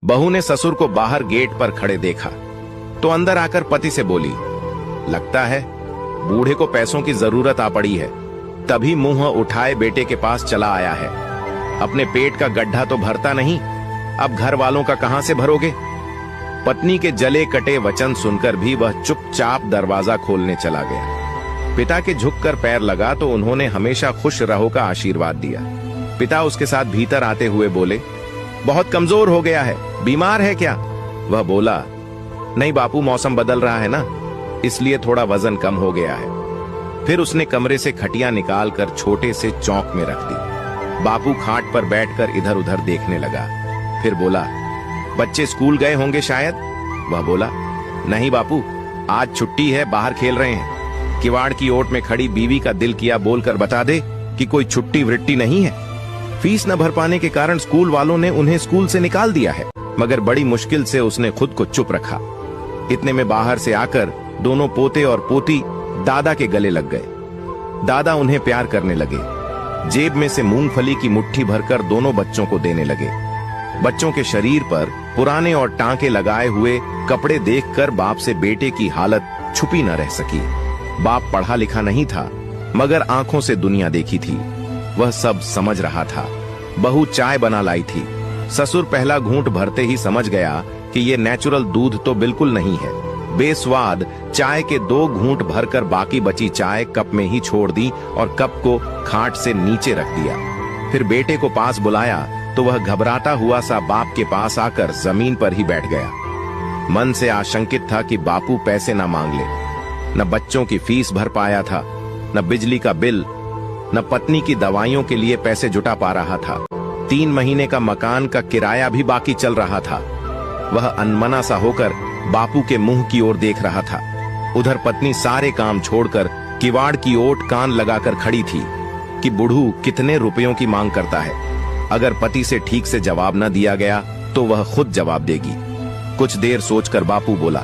बहू ने ससुर को बाहर गेट पर खड़े देखा तो अंदर आकर पति से बोली, लगता है बूढ़े को पैसों की जरूरत आ पड़ी है। तभी मुंह उठाए बेटे के पास चला आया है। अपने पेट का गड्ढा तो भरता नहीं, अब घर वालों का कहां से भरोगे? पत्नी के जले कटे वचन सुनकर भी वह चुपचाप दरवाजा खोलने चला गया। पिता के झुककर पैर लगा तो उन्होंने हमेशा खुश रहो का आशीर्वाद दिया। पिता उसके साथ भीतर आते हुए बोले, बहुत कमजोर हो गया है, बीमार है क्या? वह बोला, नहीं बापू, मौसम बदल रहा है ना, इसलिए थोड़ा वजन कम हो गया है। फिर उसने कमरे से खटिया निकालकर छोटे से चौक में रख दी। बापू खाट पर बैठकर इधर उधर देखने लगा। फिर बोला, बच्चे स्कूल गए होंगे शायद? वह बोला, नहीं बापू, आज छुट्टी है, बाहर खेल रहे हैं। किवाड़ की ओट में खड़ी बीवी का दिल किया बोलकर बता दे कि कोई छुट्टी वृट्टी नहीं है। फीस न भर पाने के कारण स्कूल वालों ने उन्हें स्कूल से निकाल दिया है, मगर बड़ी मुश्किल से उसने खुद को चुप रखा। इतने में बाहर से आकर दोनों पोते और पोती दादा के गले लग गए। दादा उन्हें प्यार करने लगे। जेब में से मूंगफली की मुट्ठी भरकर दोनों बच्चों को देने लगे। बच्चों के शरीर पर पुराने और टांके लगाए हुए कपड़े देखकर बाप से बेटे की हालत छुपी न रह सकी। बाप पढ़ा लिखा नहीं था, मगर आंखों से दुनिया देखी थी। वह सब समझ रहा था। बहू चाय बना लाई थी। ससुर पहला घूंट भरते ही समझ गया कि ये नेचुरल दूध तो बिल्कुल नहीं है। बेस्वाद चाय के 2 घूंट भरकर बाकी बची चाय कप में ही छोड़ दी और कप को खाट से नीचे रख दिया। फिर बेटे को पास बुलाया तो वह घबराता हुआ सा बाप के पास आकर जमीन पर ही बैठ गया। मन से आशंकित था कि बापू पैसे ना मांग ले। न बच्चों की फीस भर पाया था, न बिजली का बिल, न पत्नी की दवाइयों के लिए पैसे जुटा पा रहा था। 3 महीने का मकान का किराया भी बाकी चल रहा था। वह अनमना सा होकर बापू के मुंह की ओर देख रहा था। उधर पत्नी सारे काम छोड़कर किवाड़ की ओट कान लगाकर खड़ी थी कि बुढ़ू कितने रुपयों की मांग करता है। अगर पति से ठीक से जवाब न दिया गया तो वह खुद जवाब देगी। कुछ देर सोचकर बापू बोला,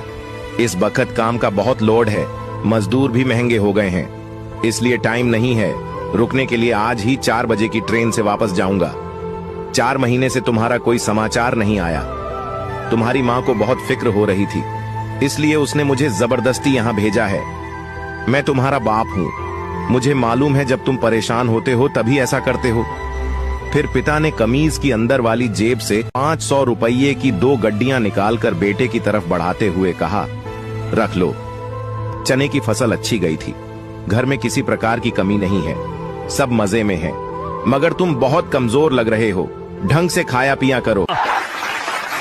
इस बखत काम का बहुत लोड है, मजदूर भी महंगे हो गए हैं, इसलिए टाइम नहीं है। रुकने के लिए आज ही 4 बजे की ट्रेन से वापस जाऊंगा। 4 महीने से तुम्हारा कोई समाचार नहीं आया। तुम्हारी माँ को बहुत फिक्र हो रही थी, इसलिए उसने मुझे जबरदस्ती यहाँ भेजा है। मैं तुम्हारा बाप हूँ, मुझे मालूम है जब तुम परेशान होते हो तभी ऐसा करते हो। फिर पिता ने कमीज की अंदर वाली जेब से 500 रुपये की 2 गड्डियां निकालकर बेटे की तरफ बढ़ाते हुए कहा, रख लो। चने की फसल अच्छी गई थी, घर में किसी प्रकार की कमी नहीं है, सब मजे में है, मगर तुम बहुत कमजोर लग रहे हो, ढंग से खाया पिया करो।